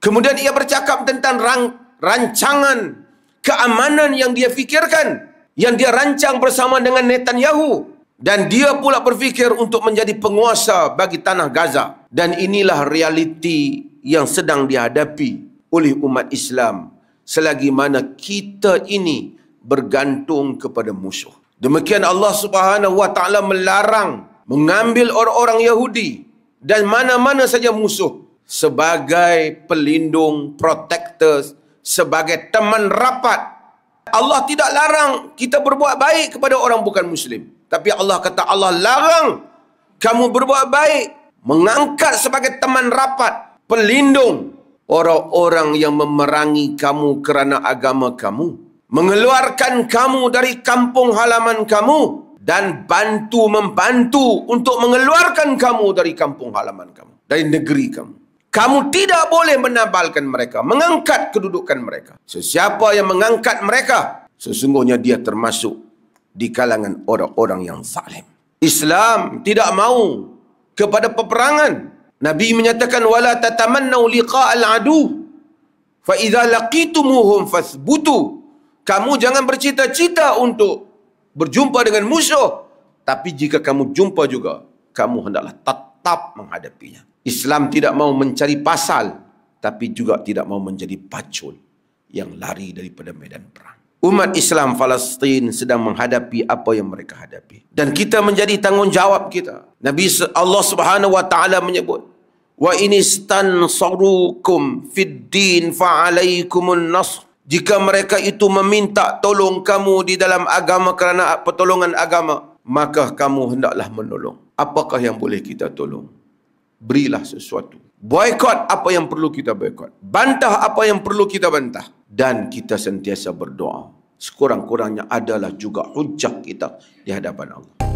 Kemudian ia bercakap tentang rancangan keamanan yang dia fikirkan, yang dia rancang bersama dengan Netanyahu. Dan dia pula berfikir untuk menjadi penguasa bagi tanah Gaza. Dan inilah realiti yang sedang dihadapi oleh umat Islam selagi mana kita ini bergantung kepada musuh. Demikian Allah Subhanahu wa taala melarang mengambil orang-orang Yahudi dan mana-mana saja musuh sebagai pelindung, protectors, sebagai teman rapat. Allah tidak larang kita berbuat baik kepada orang bukan Muslim. Tapi Allah kata Allah larang kamu berbuat baik, mengangkat sebagai teman rapat, pelindung orang-orang yang memerangi kamu kerana agama kamu, mengeluarkan kamu dari kampung halaman kamu, dan membantu untuk mengeluarkan kamu dari kampung halaman kamu, dari negeri kamu. Kamu tidak boleh menabalkan mereka, mengangkat kedudukan mereka. Sesiapa yang mengangkat mereka, sesungguhnya dia termasuk di kalangan orang-orang yang zalim. Islam tidak mau kepada peperangan. Nabi menyatakan wala tatamannau liqa'al adu fa idza laqitumuhum fathbutu. Kamu jangan bercita-cita untuk berjumpa dengan musuh, tapi jika kamu jumpa juga, kamu hendaklah tetap menghadapinya. Islam tidak mau mencari pasal, tapi juga tidak mau menjadi pacul yang lari daripada medan perang. Umat Islam Palestin sedang menghadapi apa yang mereka hadapi. Dan kita menjadi tanggungjawab kita. Allah Subhanahu wa taala menyebut, "Wa in istansarukum fid din fa alaikumun nasr." Jika mereka itu meminta tolong kamu di dalam agama kerana pertolongan agama, maka kamu hendaklah menolong. Apakah yang boleh kita tolong? Berilah sesuatu. Boykot apa yang perlu kita boykot. Bantah apa yang perlu kita bantah. Dan kita sentiasa berdoa. Sekurang-kurangnya adalah juga hujah kita di hadapan Allah.